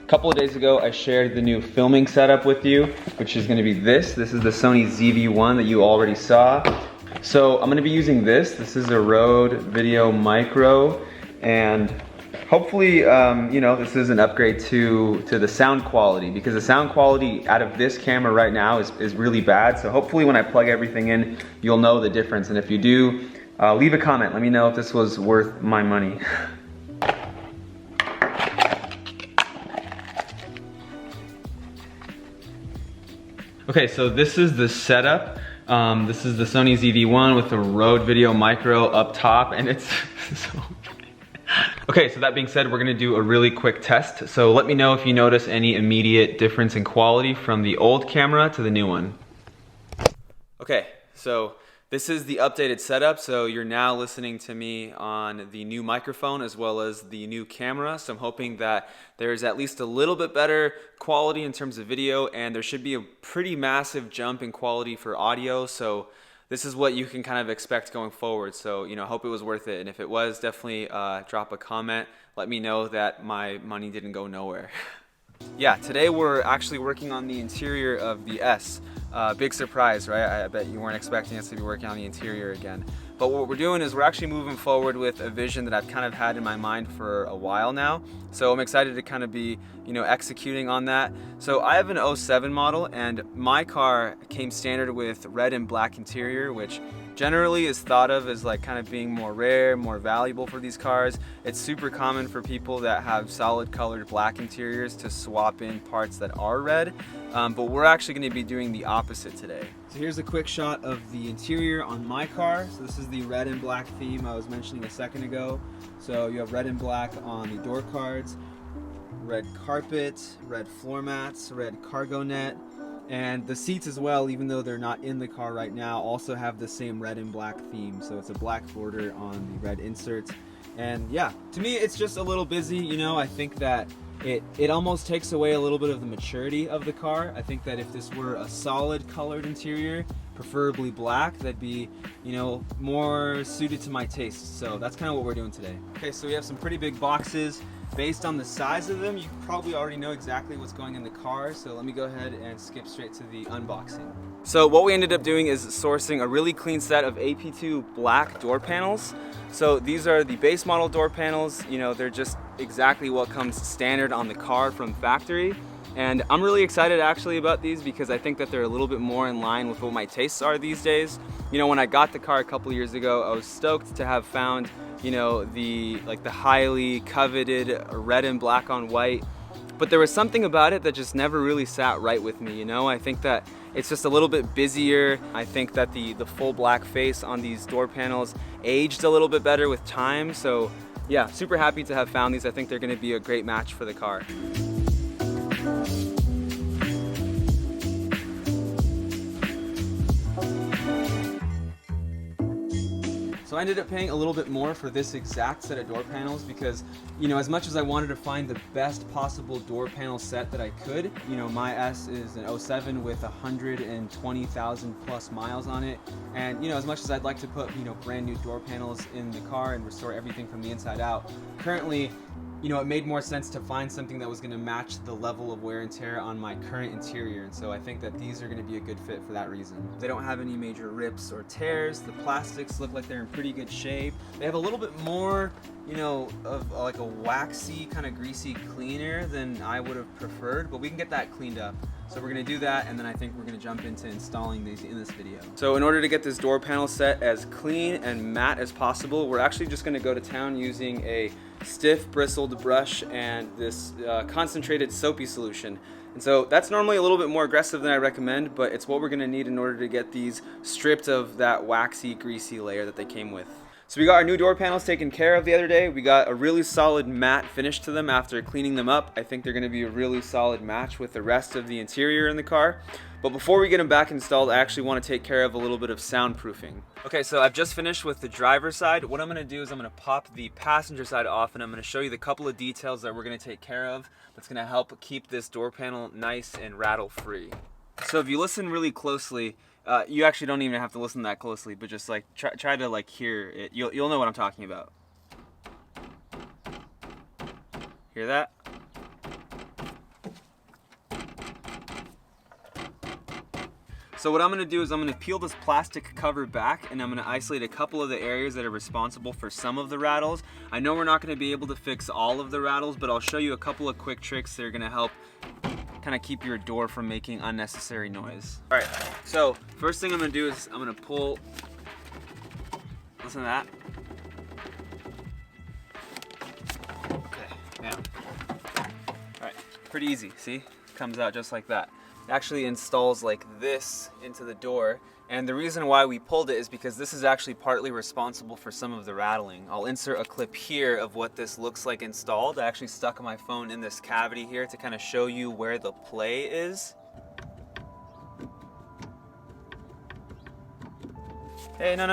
A couple of days ago, I shared the new filming setup with you, which is going to be this. This is the Sony ZV-1 that you already saw. So I'm going to be using this. This is a Rode Video Micro, and hopefully, this is an upgrade to the sound quality, because the sound quality out of this camera right now is really bad. So hopefully when I plug everything in, you'll know the difference. And if you do, leave a comment. Let me know if this was worth my money. Okay, so this is the setup. This is the Sony ZV-1 with the Rode Video Micro up top, and it's so... Okay, so that being said, we're gonna do a really quick test. So let me know if you notice any immediate difference in quality from the old camera to the new one. Okay, so this is the updated setup. So you're now listening to me on the new microphone as well as the new camera. So I'm hoping that there's at least a little bit better quality in terms of video, and there should be a pretty massive jump in quality for audio. So this is what you can kind of expect going forward. So, I hope it was worth it. And if it was, definitely drop a comment. Let me know that my money didn't go nowhere. Yeah, today we're actually working on the interior of the S. Big surprise, right? I bet you weren't expecting us to be working on the interior again. But what we're doing is we're actually moving forward with a vision that I've kind of had in my mind for a while now. So I'm excited to kind of be, executing on that. So I have an 07 model, and my car came standard with red and black interior, which generally is thought of as like kind of being more rare, more valuable for these cars. It's super common for people that have solid colored black interiors to swap in parts that are red, but we're actually going to be doing the opposite today. So here's a quick shot of the interior on my car. So this is the red and black theme I was mentioning a second ago. So you have red and black on the door cards, red carpet, red floor mats, red cargo net. And the seats as well, even though they're not in the car right now, also have the same red and black theme. So it's a black border on the red inserts. And yeah, to me it's just a little busy. I think that it almost takes away a little bit of the maturity of the car. I think that if this were a solid colored interior, preferably black, that'd be, more suited to my taste. So that's kind of what we're doing today. Okay, so we have some pretty big boxes. Based on the size of them, you probably already know exactly what's going in the car, so let me go ahead and skip straight to the unboxing. So what we ended up doing is sourcing a really clean set of AP2 black door panels. So these are the base model door panels. They're just exactly what comes standard on the car from factory. And I'm really excited actually about these because I think that they're a little bit more in line with what my tastes are these days. When I got the car a couple years ago, I was stoked to have found the highly coveted red and black on white, but there was something about it that just never really sat right with me. I think that it's just a little bit busier. I think that the full black face on these door panels aged a little bit better with time. So yeah, super happy to have found these. I think they're going to be a great match for the car. So I ended up paying a little bit more for this exact set of door panels because, as much as I wanted to find the best possible door panel set that I could, my S is an 07 with 120,000 plus miles on it. And, as much as I'd like to put, brand new door panels in the car and restore everything from the inside out, currently, it made more sense to find something that was going to match the level of wear and tear on my current interior, and so I think that these are going to be a good fit for that reason. They don't have any major rips or tears. The plastics look like they're in pretty good shape. They have a little bit more, of like a waxy, kind of greasy cleaner than I would have preferred, but we can get that cleaned up. So we're going to do that, and then I think we're going to jump into installing these in this video. So in order to get this door panel set as clean and matte as possible, we're actually just going to go to town using a stiff bristled brush and this concentrated soapy solution. And so that's normally a little bit more aggressive than I recommend, but it's what we're going to need in order to get these stripped of that waxy, greasy layer that they came with. So we got our new door panels taken care of the other day. We got a really solid matte finish to them after cleaning them up. I think they're going to be a really solid match with the rest of the interior in the car. But before we get them back installed, I actually want to take care of a little bit of soundproofing. Okay, so I've just finished with the driver's side. What I'm going to do is I'm going to pop the passenger side off, and I'm going to show you the couple of details that we're going to take care of that's going to help keep this door panel nice and rattle free. So if you listen really closely, you actually don't even have to listen that closely, but just like try to like hear it. You'll know what I'm talking about. Hear that? So what I'm gonna do is I'm gonna peel this plastic cover back, and I'm gonna isolate a couple of the areas that are responsible for some of the rattles. I know we're not gonna be able to fix all of the rattles, but I'll show you a couple of quick tricks that are gonna help kind of keep your door from making unnecessary noise. All right, so first thing I'm gonna do is I'm gonna pull, listen to that. Okay, now, all right, pretty easy, see? Comes out just like that. It actually installs like this into the door, and the reason why we pulled it is because this is actually partly responsible for some of the rattling. I'll insert a clip here of what this looks like installed. I actually stuck my phone in this cavity here to kind of show you where the play is. Hey, no,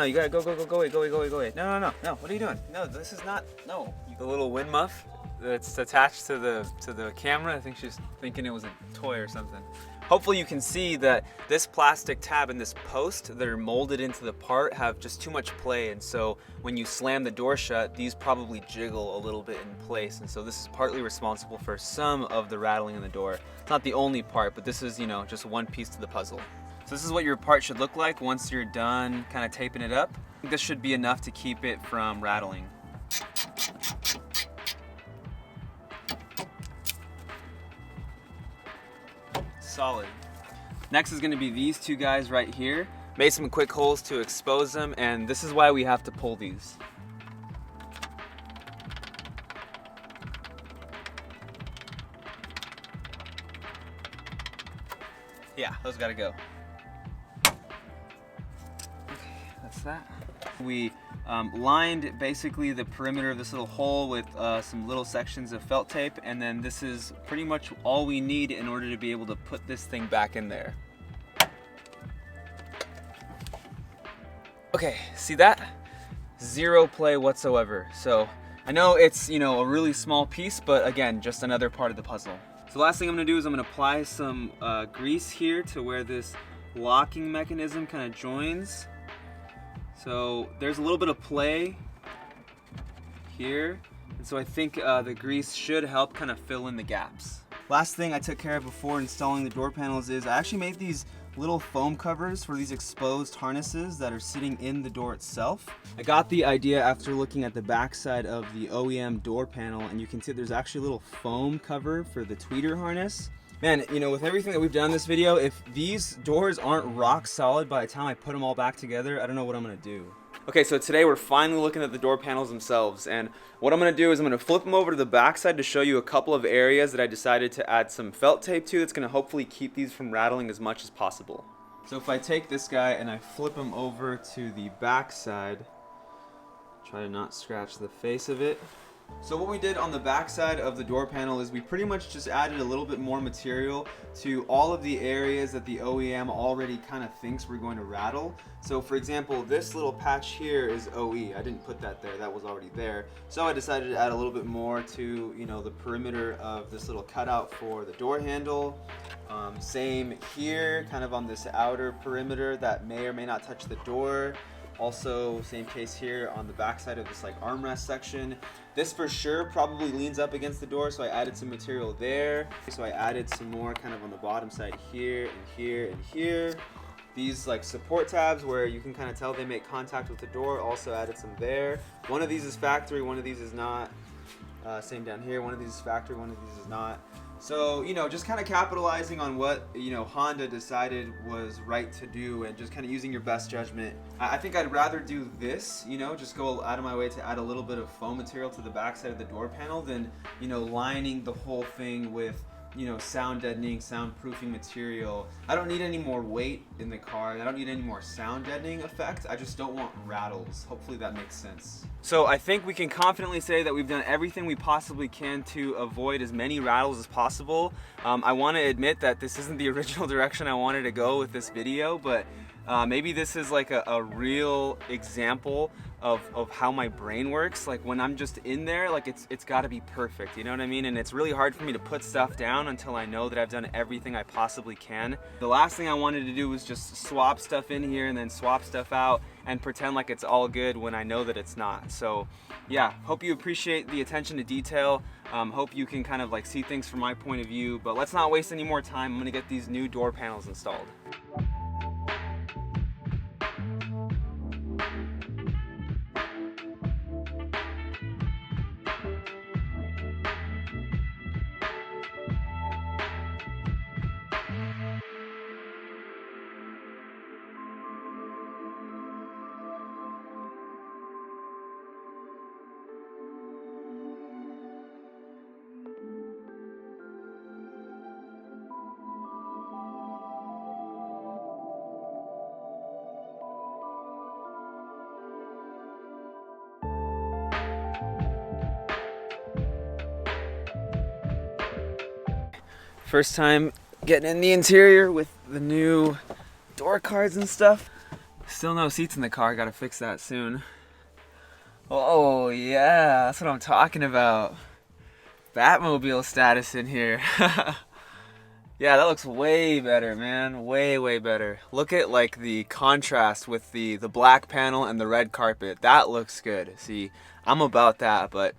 you gotta go away. No, what are you doing? No, this is not, no. The little wind muff that's attached to the camera. I think she's thinking it was a toy or something. Hopefully you can see that this plastic tab and this post that are molded into the part have just too much play, and so when you slam the door shut, these probably jiggle a little bit in place, and so this is partly responsible for some of the rattling in the door. It's not the only part, but this is, you know, just one piece to the puzzle. So this is what your part should look like once you're done kind of taping it up. This should be enough to keep it from rattling. Solid. Next is going to be these two guys right here. Made some quick holes to expose them, and this is why we have to pull these. Yeah, those gotta go. Okay, that's that. We lined basically the perimeter of this little hole with some little sections of felt tape, and then this is pretty much all we need in order to be able to put this thing back in there. Okay, see that? Zero play whatsoever. So I know it's, you know, a really small piece, but again, just another part of the puzzle. So the last thing I'm gonna do is I'm gonna apply some grease here to where this locking mechanism kind of joins. So there's a little bit of play here, and so I think the grease should help kind of fill in the gaps. Last thing I took care of before installing the door panels is I actually made these little foam covers for these exposed harnesses that are sitting in the door itself. I got the idea after looking at the backside of the OEM door panel, and you can see there's actually a little foam cover for the tweeter harness. Man, you know, with everything that we've done in this video, if these doors aren't rock solid by the time I put them all back together, I don't know what I'm gonna do. Okay, so today we're finally looking at the door panels themselves, and what I'm gonna do is I'm gonna flip them over to the back side to show you a couple of areas that I decided to add some felt tape to that's gonna hopefully keep these from rattling as much as possible. So if I take this guy and I flip him over to the back side, try to not scratch the face of it. So what we did on the back side of the door panel is we pretty much just added a little bit more material to all of the areas that the OEM already kind of thinks we're going to rattle. So for example, this little patch here is OE. I didn't put that there, that was already there. So I decided to add a little bit more to, you know, the perimeter of this little cutout for the door handle. Same here, kind of on this outer perimeter that may or may not touch the door. Also, same case here on the back side of this like armrest section. This for sure probably leans up against the door, so I added some material there. So I added some more kind of on the bottom side here and here and here. These like support tabs where you can kind of tell they make contact with the door, also added some there. One of these is factory, one of these is not. Same down here, one of these is factory, one of these is not. So, you know, just kind of capitalizing on what, you know, Honda decided was right to do and just kind of using your best judgment. I think I'd rather do this, you know, just go out of my way to add a little bit of foam material to the backside of the door panel than, you know, lining the whole thing with, you know, sound deadening, soundproofing material. I don't need any more weight in the car. I don't need any more sound deadening effect. I just don't want rattles. Hopefully that makes sense. So I think we can confidently say that we've done everything we possibly can to avoid as many rattles as possible. I want to admit that this isn't the original direction I wanted to go with this video, but Maybe this is like a real example of how my brain works. Like when I'm just in there, like it's got to be perfect, you know what I mean? And it's really hard for me to put stuff down until I know that I've done everything I possibly can. The last thing I wanted to do was just swap stuff in here and then swap stuff out and pretend like it's all good when I know that it's not. So yeah, hope you appreciate the attention to detail. Hope you can kind of like see things from my point of view, but let's not waste any more time. I'm gonna get these new door panels installed. First time getting in the interior with the new door cards and stuff. Still no seats in the car, gotta fix that soon. Oh yeah, that's what I'm talking about. Batmobile status in here. Yeah, that looks way better, man. Way better. Look at like the contrast with the black panel and the red carpet. That looks good. See, I'm about that, but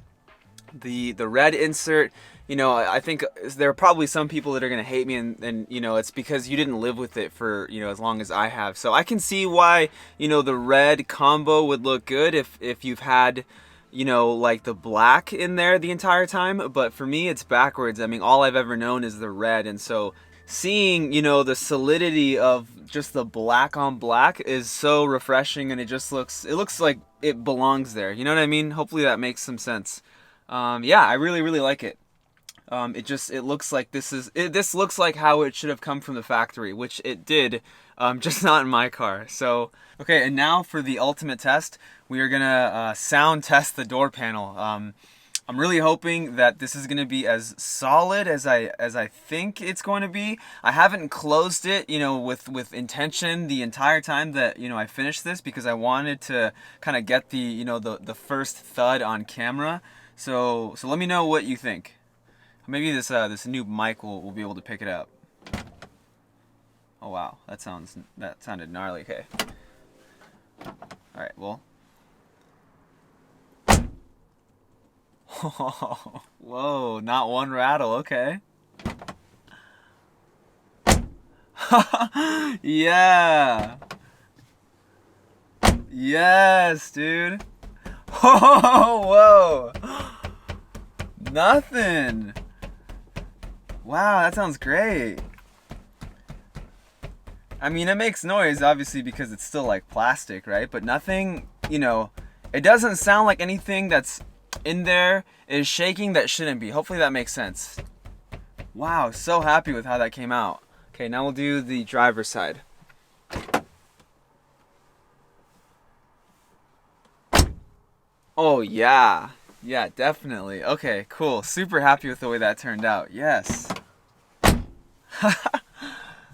the red insert, you know, I think there are probably some people that are gonna hate me, and you know, it's because you didn't live with it for, you know, as long as I have. So I can see why, you know, the red combo would look good if you've had, you know, like the black in there the entire time. But for me, it's backwards. I mean, all I've ever known is the red, and so seeing, you know, the solidity of just the black on black is so refreshing, and it looks like it belongs there. You know what I mean? Hopefully that makes some sense. Yeah, I really like it. It looks like this looks like how it should have come from the factory, which it did, just not in my car. So, okay, and now for the ultimate test, we are gonna sound test the door panel. I'm really hoping that this is gonna be as solid as I think it's going to be. I haven't closed it, you know, with intention the entire time that, you know, I finished this, because I wanted to kind of get the, you know, the first thud on camera. So let me know what you think. Maybe this new mic will be able to pick it up. Oh wow, that sounded gnarly. Okay. All right, well. Whoa, not one rattle. Okay. Yeah. Yes, dude. Whoa. Nothing. Wow, that sounds great. I mean, it makes noise, obviously, because it's still like plastic, right? But nothing, you know, it doesn't sound like anything that's in there is shaking that shouldn't be. Hopefully that makes sense. Wow, so happy with how that came out. Okay, now we'll do the driver's side. Oh yeah. Yeah, definitely. Okay, cool. Super happy with the way that turned out. Yes.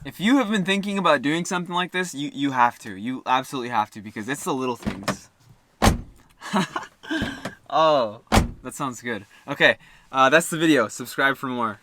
If you have been thinking about doing something like this, you have to. You absolutely have to, because it's the little things. Oh, that sounds good. Okay, that's the video. Subscribe for more.